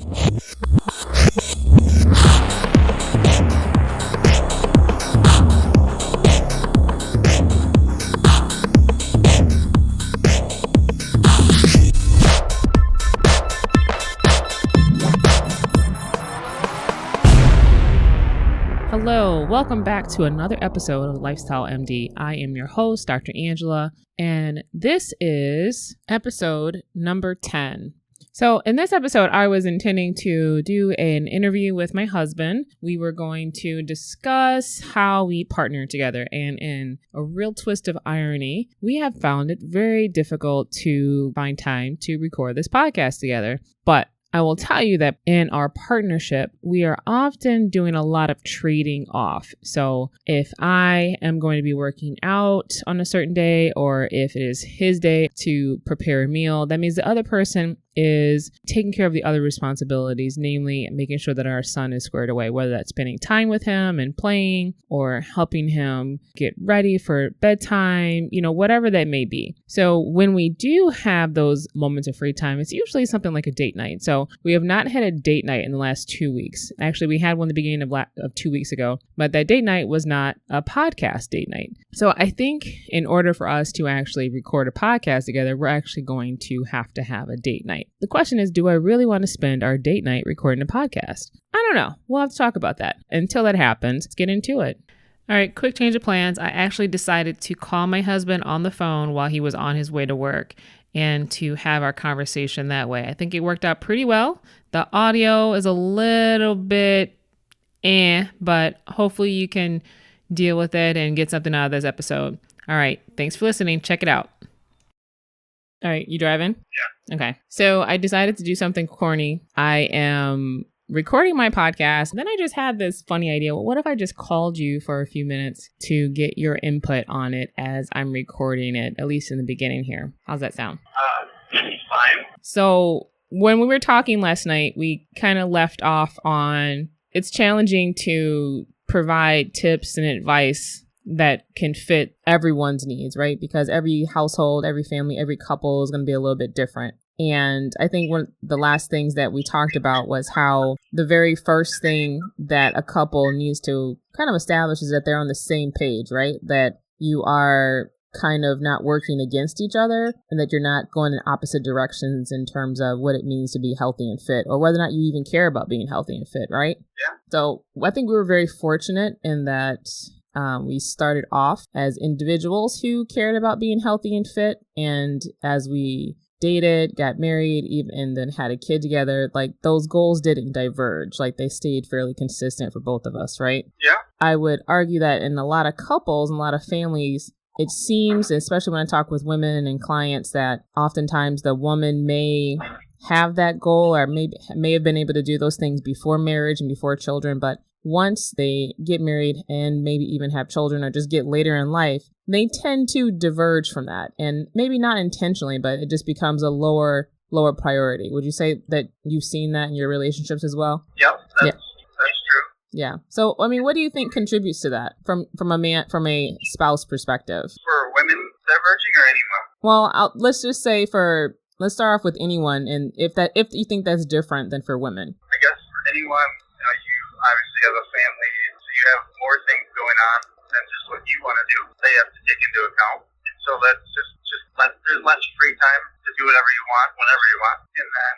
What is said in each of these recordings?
Hello, welcome back to another episode of Lifestyle MD. I am your host, Dr. Angela, and this is episode number 10. So in this episode, I was intending to do an interview with my husband. We were going to discuss how we partner together, and in a real twist of irony, we have found it very difficult to find time to record this podcast together. But I will tell you that in our partnership, we are often doing a lot of trading off. So if I am going to be working out on a certain day, or if it is his day to prepare a meal, that means the other person is taking care of the other responsibilities, namely making sure that our son is squared away, whether that's spending time with him and playing or helping him get ready for bedtime, whatever that may be. So when we do have those moments of free time, it's usually something like a date night. So we have not had a date night in the last 2 weeks. Actually, we had one at the beginning of 2 weeks ago, but that date night was not a podcast date night. So I think in order for us to actually record a podcast together, we're actually going to have a date night. The question is, do I really want to spend our date night recording a podcast? I don't know. We'll have to talk about that. Until that happens, let's get into it. All right, quick change of plans. I actually decided to call my husband on the phone while he was on his way to work and to have our conversation that way. I think it worked out pretty well. The audio is a little bit but hopefully you can deal with it and get something out of this episode. All right, thanks for listening. Check it out. All right, you driving? Yeah. Okay. So I decided to do something corny. I am recording my podcast. And then I just had this funny idea. Well, what if I just called you for a few minutes to get your input on it as I'm recording it, at least in the beginning here? How's that sound? Fine. So when we were talking last night, we kind of left off on it's challenging to provide tips and advice that can fit everyone's needs, right? Because every household, every family, every couple is going to be a little bit different. And I think one of the last things that we talked about was how the very first thing that a couple needs to kind of establish is that they're on the same page, right? That you are kind of not working against each other and that you're not going in opposite directions in terms of what it means to be healthy and fit, or whether or not you even care about being healthy and fit, right? Yeah. So I think we were very fortunate in that we started off as individuals who cared about being healthy and fit. And as we dated, got married, and then had a kid together, like those goals didn't diverge. Like they stayed fairly consistent for both of us, right? Yeah. I would argue that in a lot of couples and a lot of families, it seems, especially when I talk with women and clients, that oftentimes the woman may have that goal or may have been able to do those things before marriage and before children, but once they get married and maybe even have children or just get later in life, they tend to diverge from that. And maybe not intentionally, but it just becomes a lower priority. Would you say that you've seen that in your relationships as well? Yep, that's true. Yeah. So, I mean, what do you think contributes to that from a spouse perspective? For women diverging or anyone? Well, let's start off with anyone. And if you think that's different than for women. I guess for anyone, you obviously have a family, so you have more things going on than just what you want to do. They have to take into account. And so that's there's less free time to do whatever you want, whenever you want. And then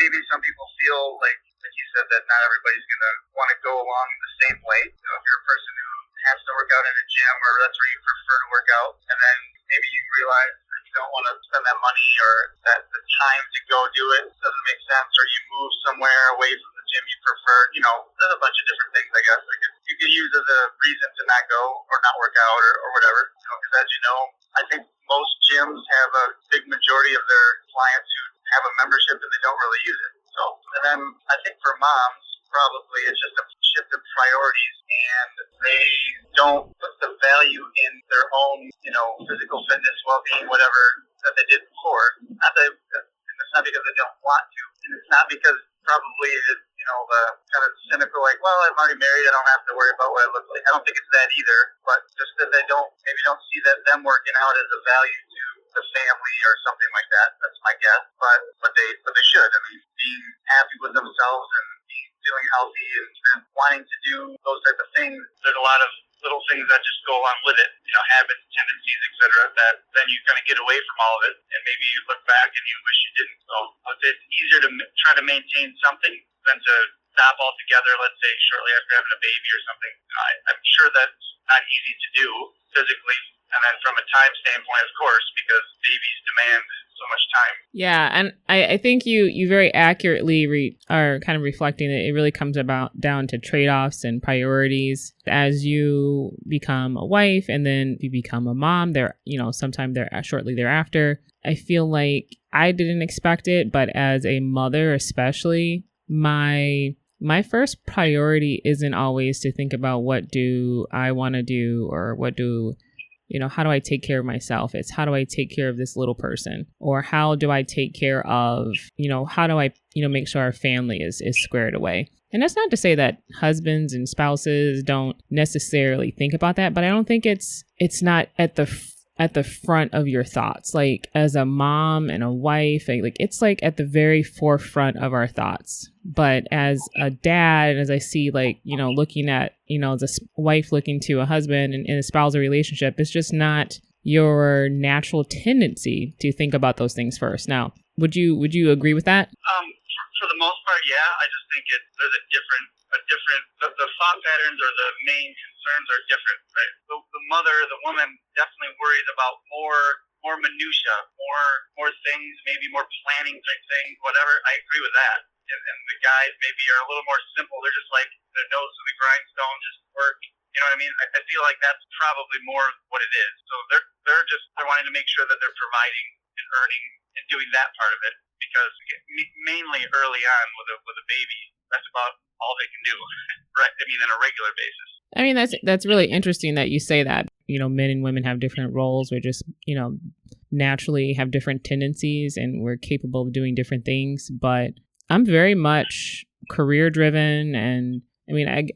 maybe some people feel like you said, that not everybody's going to want to go along the same way. If you're a person who has to work out in a gym, or that's where you prefer to work out, and then maybe you realize that you don't want to spend that money, or that the time to go do it doesn't make sense, or you move somewhere away from the gym you prefer. There's a bunch of different things, I guess, you could use as a reason to not go or not work out or whatever. Because as you know, I think most gyms have a big majority of their clients who have a membership and they don't really use it. So, and then I think for moms, probably it's just a shift of priorities, and they don't put the value in their own, physical fitness, well-being, whatever that they did before. It's not because they don't want to, and it's not because probably the kind of cynical, like, well, I'm already married, I don't have to worry about what I look like. I don't think it's that either, but just that they don't see that them working out as a value to the family or something like that. That's my guess. But they should. I mean, being happy with themselves and feeling healthy and wanting to do those type of things. There's a lot of little things that just go along with it, habits, tendencies, etc. That then you kind of get away from all of it, and maybe you look back and you wish you didn't. So I would say it's easier to try to maintain something than to stop altogether. Let's say shortly after having a baby or something. I'm sure that's not easy to do physically, and then from a time standpoint, of course, because babies demand so much time. Yeah, and I think you very accurately are kind of reflecting that it really comes down to trade-offs and priorities. As you become a wife and then you become a mom, sometime shortly thereafter, I feel like I didn't expect it, but as a mother especially, my first priority isn't always to think about what do I want to do or how do I take care of myself? It's how do I take care of this little person? Or how do I take care of, how do I, make sure our family is squared away? And that's not to say that husbands and spouses don't necessarily think about that, but I don't think it's not at the front of your thoughts. Like as a mom and a wife, it's like at the very forefront of our thoughts. But as a dad, and as I see looking at, as a wife looking to a husband in a spousal relationship, it's just not your natural tendency to think about those things first. Now, would you agree with that? For the most part, yeah. I just think there's a different the thought patterns or the main concerns are different, right? The mother, the woman definitely worries about more minutia, more things, maybe more planning type things, whatever. I agree with that. And the guys maybe are a little more simple. They're just like their nose to the grindstone, just work. You know what I mean? I feel like that's probably more what it is. So they're wanting to make sure that they're providing and earning and doing that part of it, because mainly early on with a baby, that's about all they can do, right? I mean, on a regular basis. I mean, that's really interesting that you say that. Men and women have different roles. We're just, naturally have different tendencies and we're capable of doing different things. But I'm very much career driven, and I mean,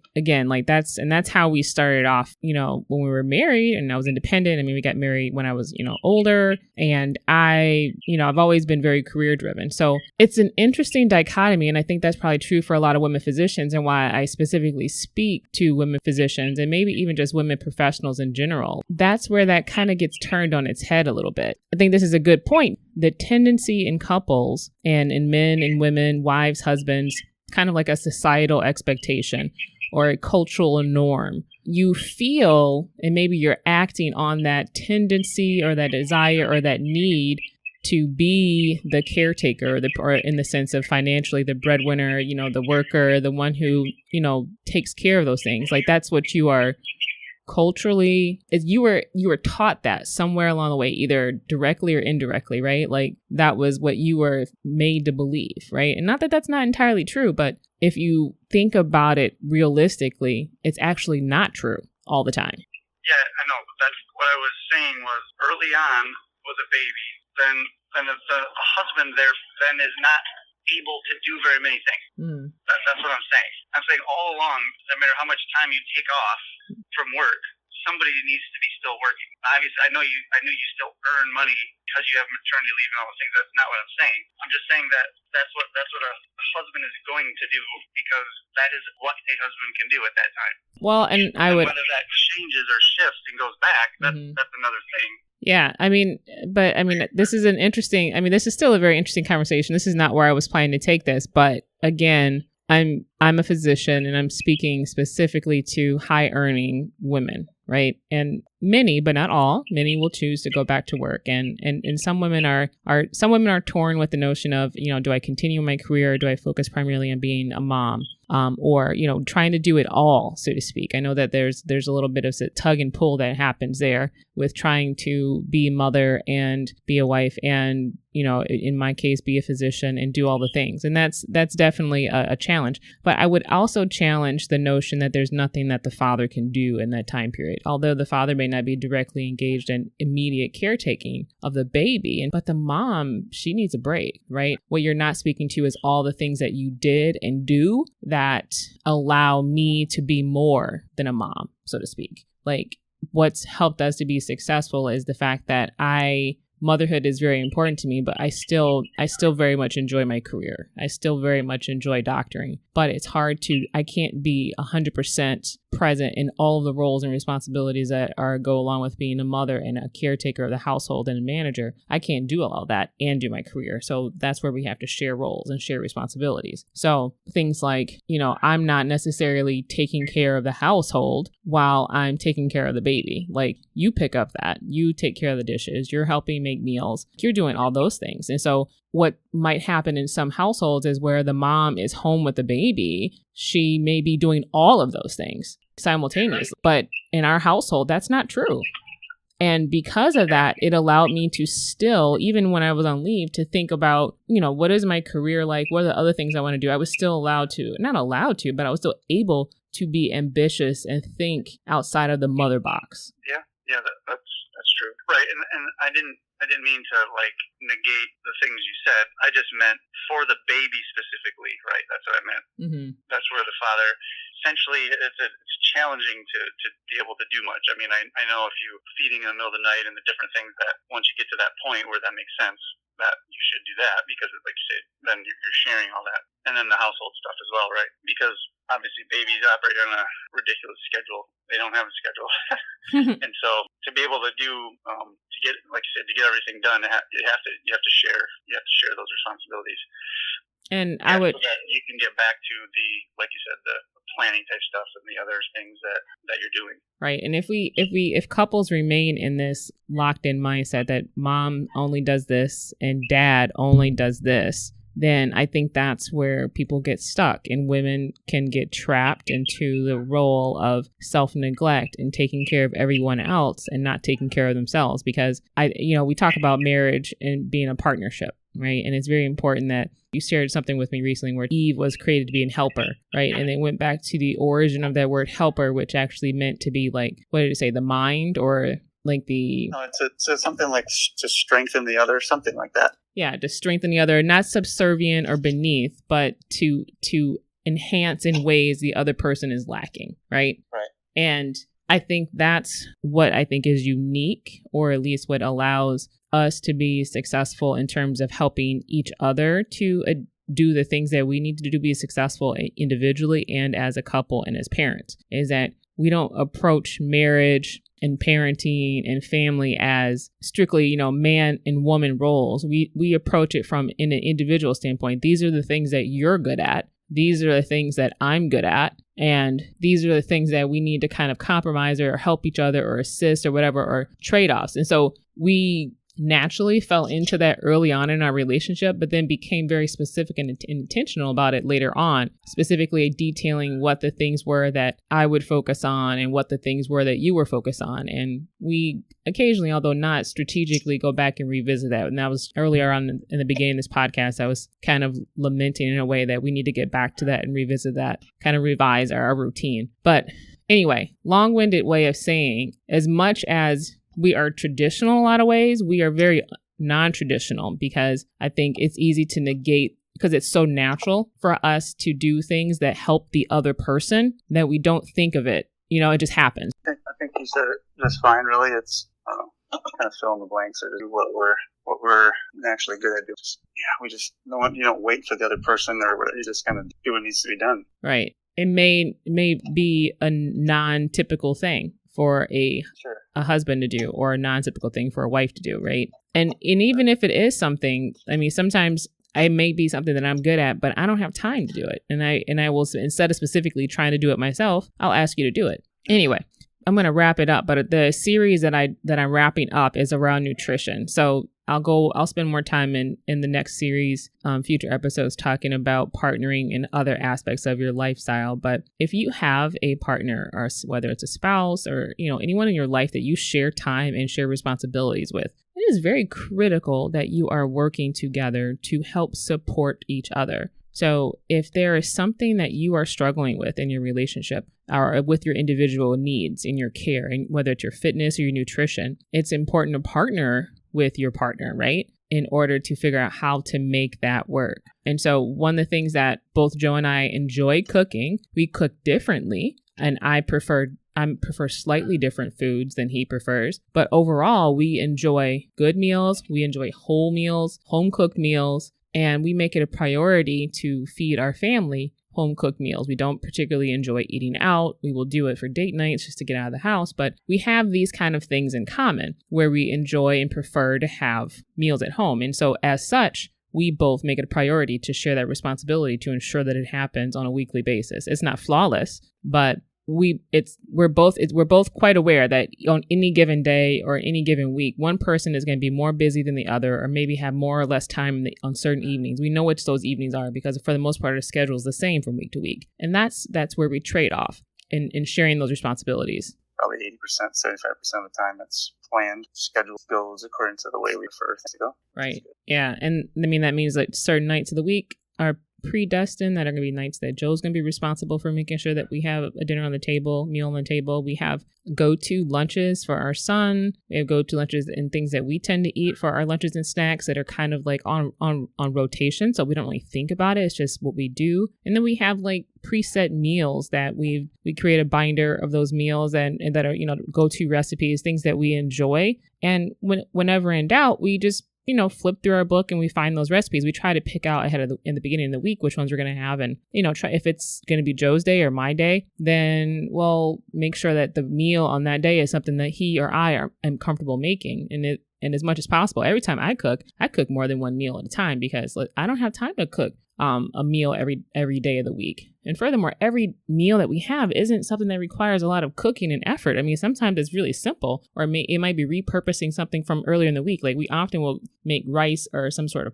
that's how we started off, when we were married and I was independent. I mean, we got married when I was, older, and I've always been very career driven. So it's an interesting dichotomy. And I think that's probably true for a lot of women physicians, and why I specifically speak to women physicians and maybe even just women professionals in general. That's where that kind of gets turned on its head a little bit. I think this is a good point. The tendency in couples and in men and women, wives, husbands, kind of like a societal expectation or a cultural norm. You feel, and maybe you're acting on that tendency or that desire or that need to be the caretaker, or in the sense of financially the breadwinner, the worker, the one who, takes care of those things. Like that's what you are culturally, you were taught that somewhere along the way, either directly or indirectly, right? Like that was what you were made to believe, right? And not that that's not entirely true, but if you think about it realistically, it's actually not true all the time. Yeah, I know, but that's what I was saying was early on with a baby, then the husband there then is not able to do very many things. That's what I'm saying. I'm saying all along, no matter how much time you take off from work, somebody needs to be still working. Obviously, I know you still earn money because you have maternity leave and all those things. That's not what I'm saying. I'm just saying that that's what a husband is going to do, because that is what a husband can do at that time. Well, and whether that changes or shifts and goes back, that's another thing. Yeah, this is still a very interesting conversation. This is not where I was planning to take this, but again, I'm a physician and I'm speaking specifically to high earning women, right? And many, but not all, many will choose to go back to work. And some women are torn with the notion of, do I continue my career or do I focus primarily on being a mom? Or trying to do it all, so to speak. I know that there's a little bit of a tug and pull that happens there with trying to be a mother and be a wife and, in my case, be a physician and do all the things. And that's definitely a challenge. But I would also challenge the notion that there's nothing that the father can do in that time period. Although the father may not be directly engaged in immediate caretaking of the baby, but the mom, she needs a break, right? What you're not speaking to is all the things that you did and do that allow me to be more than a mom, so to speak. Like what's helped us to be successful is the fact that I motherhood is very important to me, but I still very much enjoy my career. I still very much enjoy doctoring, but it's hard I can't be 100% present in all of the roles and responsibilities that go along with being a mother and a caretaker of the household and a manager. I can't do all of that and do my career. So that's where we have to share roles and share responsibilities. So things like, I'm not necessarily taking care of the household while I'm taking care of the baby. Like, you pick up that, you take care of the dishes, you're helping make meals, you're doing all those things. And so what might happen in some households is where the mom is home with the baby, she may be doing all of those things simultaneously. But in our household, that's not true. And because of that, it allowed me to still, even when I was on leave, to think about, what is my career like? What are the other things I want to do? I was still not allowed to, but I was still able to be ambitious and think outside of the mother box. Yeah, that's true. Right, and I didn't mean to negate the things you said. I just meant for the baby specifically, right? That's what I meant. Mm-hmm. That's where the father, essentially, it's challenging to be able to do much. I mean, I know if you're feeding in the middle of the night and the different things that once you get to that point where that makes sense, that you should do that because, like you said, then you're sharing all that. And then the household stuff as well, right? Because obviously babies operate on a ridiculous schedule. They don't have a schedule. And so to be able to do, to get, like you said, to get everything done, you have to share those responsibilities. And so that you can get back to the, like you said, the planning type stuff and the other things that you're doing. Right. And if couples remain in this locked in mindset that mom only does this and dad only does this, then I think that's where people get stuck, and women can get trapped into the role of self-neglect and taking care of everyone else and not taking care of themselves. Because we talk about marriage and being a partnership, right? And it's very important that you shared something with me recently where Eve was created to be a helper, right? And they went back to the origin of that word helper, which actually meant to be like, what did it say? The mind, or like the... No, it's something like to strengthen the other, something like that. Yeah, to strengthen the other, not subservient or beneath, but to enhance in ways the other person is lacking, right? Right. And I think that's what I think is unique, or at least what allows us to be successful in terms of helping each other to do the things that we need to do to be successful individually and as a couple and as parents, is that we don't approach marriage and parenting and family as strictly, man and woman roles. We approach it from in an individual standpoint. These are the things that you're good at. These are the things that I'm good at. And these are the things that we need to kind of compromise or help each other or assist or whatever, or trade-offs. And so we naturally fell into that early on in our relationship, but then became very specific and intentional about it later on, specifically detailing what the things were that I would focus on and what the things were that you were focused on. And we occasionally, although not strategically, go back and revisit that. And that was earlier on in the beginning of this podcast, I was kind of lamenting in a way that we need to get back to that and revisit that, kind of revise our routine. But anyway, long-winded way of saying, as much as we are traditional in a lot of ways, we are very non-traditional, because I think it's easy to negate, because it's so natural for us to do things that help the other person that we don't think of it. It just happens. I think you said it just fine, really. It's kind of fill in the blanks or do what we're naturally good at doing. We just you don't wait for the other person or whatever. You just kind of do what needs to be done. Right. It may be a non-typical thing for a husband to do, or a non-typical thing for a wife to do, right? And even if it is something, I mean, sometimes it may be something that I'm good at, but I don't have time to do it. And I will, instead of specifically trying to do it myself, I'll ask you to do it. Anyway, I'm going to wrap it up, but the series that I'm wrapping up is around nutrition. So I'll spend more time in the next series, future episodes, talking about partnering and other aspects of your lifestyle. But if you have a partner, or whether it's a spouse or, anyone in your life that you share time and share responsibilities with, it is very critical that you are working together to help support each other. So if there is something that you are struggling with in your relationship, or with your individual needs in your care, and whether it's your fitness or your nutrition, it's important to partner with your partner, right? In order to figure out how to make that work. And so one of the things that both Joe and I enjoy cooking, we cook differently. And I prefer I prefer slightly different foods than he prefers. But overall, we enjoy good meals. We enjoy whole meals, home cooked meals, and we make it a priority to feed our family home cooked meals. We don't particularly enjoy eating out. We will do it for date nights just to get out of the house, but we have these kind of things in common where we enjoy and prefer to have meals at home. And so as such, we both make it a priority to share that responsibility to ensure that it happens on a weekly basis. It's not flawless, but we're both quite aware that on any given day or any given week, one person is going to be more busy than the other, or maybe have more or less time on certain evenings. We know which those evenings are because for the most part, our schedule is the same from week to week. And that's where we trade off in sharing those responsibilities. Probably 80%, 75% of the time it's planned. Schedule goes according to the way we prefer things to go. Right. Yeah. And I mean, that means that certain nights of the week are predestined, that are going to be nights that Joe's going to be responsible for making sure that we have a dinner on the table, meal on the table. We have go-to lunches for our son. We have go-to lunches and things that we tend to eat for our lunches and snacks that are kind of like on rotation. So we don't really think about it. It's just what we do. And then we have like preset meals that we create a binder of those meals and that are, go-to recipes, things that we enjoy. And whenever in doubt, we just flip through our book and we find those recipes. We try to pick out in the beginning of the week which ones we're going to have, and try, if it's going to be Joe's day or my day, then we'll make sure that the meal on that day is something that he or I am comfortable making. And as much as possible, every time I cook more than one meal at a time because I don't have time to cook a meal every day of the week. And furthermore, every meal that we have isn't something that requires a lot of cooking and effort. I mean, sometimes it's really simple, or it might be repurposing something from earlier in the week. Like we often will make rice or some sort of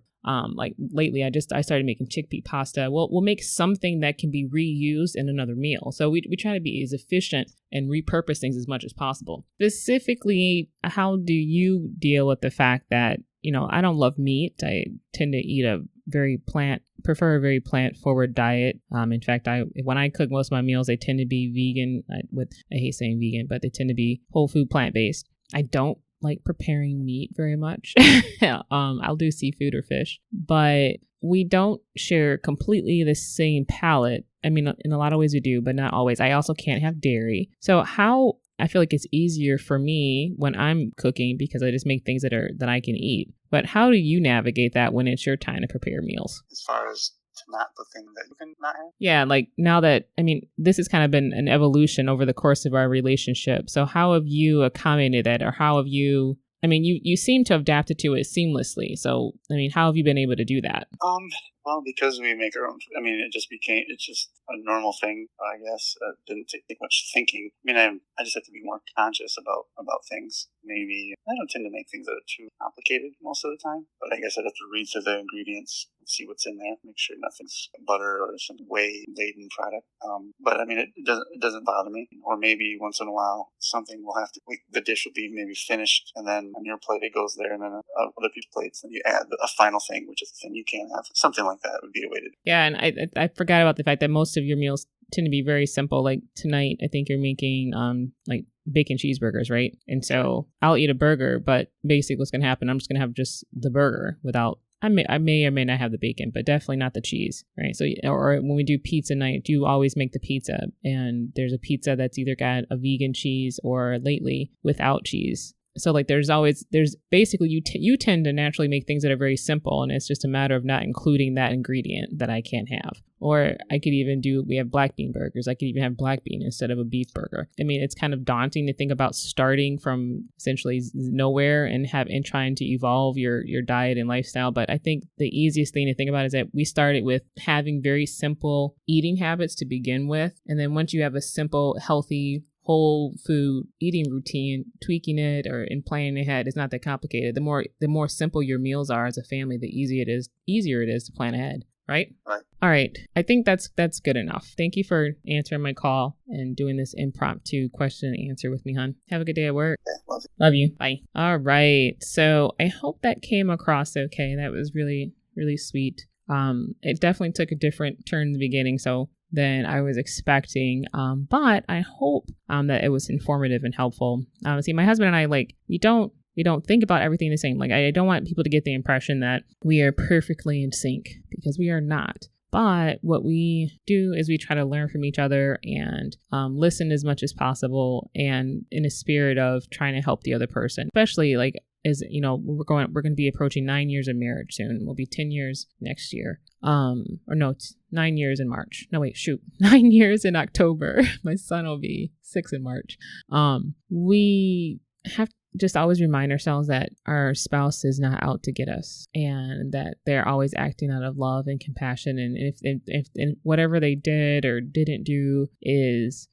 like lately I started making chickpea pasta. We'll make something that can be reused in another meal. So we try to be as efficient and repurpose things as much as possible. Specifically, how do you deal with the fact that, I don't love meat. I tend to prefer a very plant-forward diet. In fact, when I cook most of my meals, they tend to be vegan. I hate saying vegan, but they tend to be whole food, plant-based. I don't like preparing meat very much. I'll do seafood or fish, but we don't share completely the same palate. I mean, in a lot of ways we do, but not always. I also can't have dairy. So I feel like it's easier for me when I'm cooking because I just make things that I can eat. But how do you navigate that when it's your time to prepare meals? As far as to not the thing that you can not have? Yeah, like now that, this has kind of been an evolution over the course of our relationship. So how have you accommodated that, or how have you, you seem to have adapted to it seamlessly. So, how have you been able to do that? Well, because we make our own, it's just a normal thing, I guess. Didn't take much thinking. I just have to be more conscious about things. Maybe I don't tend to make things that are too complicated most of the time, but I guess I'd have to read through the ingredients and see what's in there, make sure nothing's butter or some whey-laden product. But it doesn't bother me. Or maybe once in a while, something will have to, the dish will be maybe finished, and then on your plate it goes there, and then other people's plates, and you add a final thing, which is the thing you can't have. Something like that would be a way to do it. Yeah, and I forgot about the fact that most of your meals tend to be very simple. Like tonight, I think you're making like bacon cheeseburgers, right? And so I'll eat a burger, but basically what's going to happen, I'm just going to have just the burger without, I may or may not have the bacon, but definitely not the cheese, right? So, or when we do pizza night, do you always make the pizza? And there's a pizza that's either got a vegan cheese or lately without cheese. So like there's basically you tend to naturally make things that are very simple, and it's just a matter of not including that ingredient that I can't have. Or I could even we have black bean burgers. I could even have black bean instead of a beef burger. It's kind of daunting to think about starting from essentially nowhere and trying to evolve your diet and lifestyle. But I think the easiest thing to think about is that we started with having very simple eating habits to begin with. And then once you have a simple, healthy, whole food eating routine, tweaking it and planning ahead is not that complicated. The more simple your meals are as a family, the easier it is to plan ahead. Right? Right. All right. I think that's good enough. Thank you for answering my call and doing this impromptu question and answer with me, hon. Have a good day at work. Yeah, love you. Bye. All right. So I hope that came across okay. That was really, really sweet. It definitely took a different turn in the beginning than I was expecting. But I hope that it was informative and helpful. See, my husband and I, we don't think about everything the same. I don't want people to get the impression that we are perfectly in sync, because we are not. But what we do is we try to learn from each other and listen as much as possible, and in a spirit of trying to help the other person, especially like, as you know, we're going to be approaching 9 years of marriage soon. We'll be 10 years next year. It's 9 years in March. No, wait, shoot. 9 years in October. My son will be 6 in March. We have to just always remind ourselves that our spouse is not out to get us, and that they're always acting out of love and compassion. And if whatever they did or didn't do is,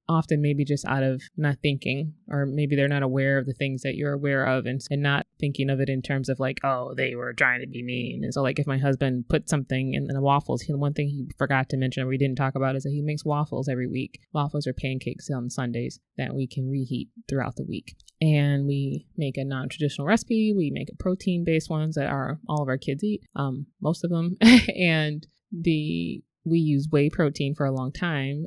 often maybe just out of not thinking, or maybe they're not aware of the things that you're aware of, and not thinking of it in terms of like, oh, they were trying to be mean. And so like if my husband put something in the waffles, one thing he forgot to mention, or we didn't talk about, is that he makes waffles every week. Waffles or pancakes on Sundays that we can reheat throughout the week. And we make a non-traditional recipe. We make a protein-based ones that all of our kids eat, most of them. And we use whey protein for a long time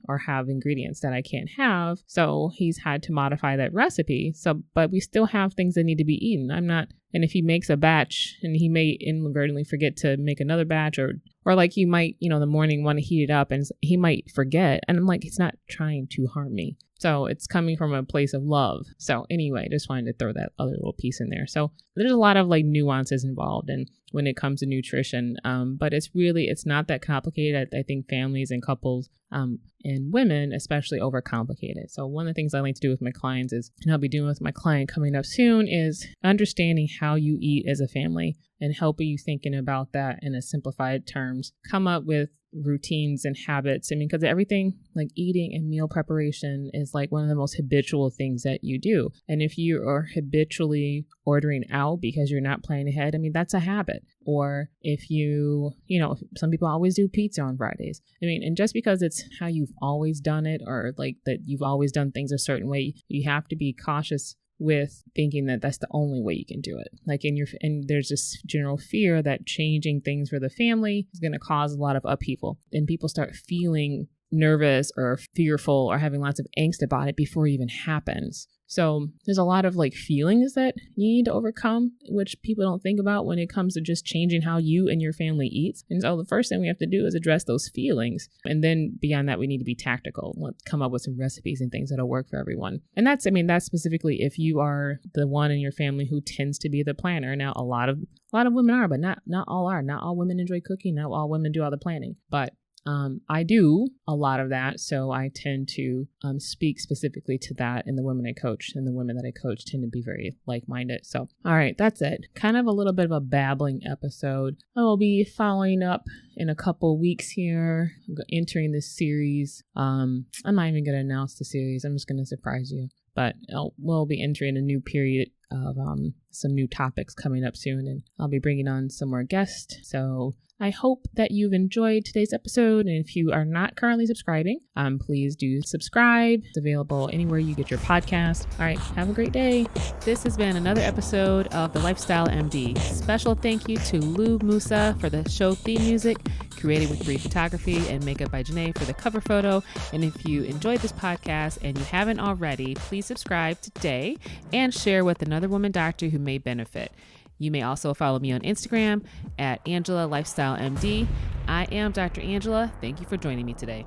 or have ingredients that I can't have. So he's had to modify that recipe. But we still have things that need to be eaten. And if he makes a batch and he may inadvertently forget to make another batch, or like he might, the morning want to heat it up and he might forget. And I'm like, it's not trying to harm me. So it's coming from a place of love. So anyway, just wanted to throw that other little piece in there. So there's a lot of like nuances involved when it comes to nutrition. But it's not that complicated. I think families and couples and women especially overcomplicate it. So one of the things I like to do with my clients and I'll be doing with my client coming up soon, is understanding how you eat as a family and helping you thinking about that in a simplified terms. Come up with routines and habits. I mean, because everything like eating and meal preparation is like one of the most habitual things that you do. And if you are habitually ordering out because you're not planning ahead, I mean, that's a habit. Or if some people always do pizza on Fridays. I mean, and just because it's how you've always done it, or like that you've always done things a certain way, you have to be cautious with thinking that that's the only way you can do it. Like and there's this general fear that changing things for the family is going to cause a lot of upheaval, and people start feeling nervous or fearful or having lots of angst about it before it even happens. So there's a lot of like feelings that you need to overcome, which people don't think about when it comes to just changing how you and your family eats. And so the first thing we have to do is address those feelings. And then beyond that, we need to be tactical. Let's come up with some recipes and things that'll work for everyone. And that's specifically if you are the one in your family who tends to be the planner. Now, a lot of women are, but not all are. Not all women enjoy cooking. Not all women do all the planning. But I do a lot of that, so I tend to speak specifically to that in the women I coach, and the women that I coach tend to be very like-minded. So, all right, that's it. Kind of a little bit of a babbling episode. I will be following up in a couple weeks here, entering this series. I'm not even going to announce the series. I'm just going to surprise you. But we'll be entering a new period of some new topics coming up soon, and I'll be bringing on some more guests. So I hope that you've enjoyed today's episode. And if you are not currently subscribing, please do subscribe. It's available anywhere you get your podcast. All right, have a great day. This has been another episode of The Lifestyle MD. Special thank you to Lou Musa for the show theme music, created with Free Photography and makeup by Janae for the cover photo. And if you enjoyed this podcast and you haven't already, please subscribe today and share with another woman doctor who may benefit. You may also follow me on Instagram at Angela Lifestyle MD. I am Dr. Angela. Thank you for joining me today.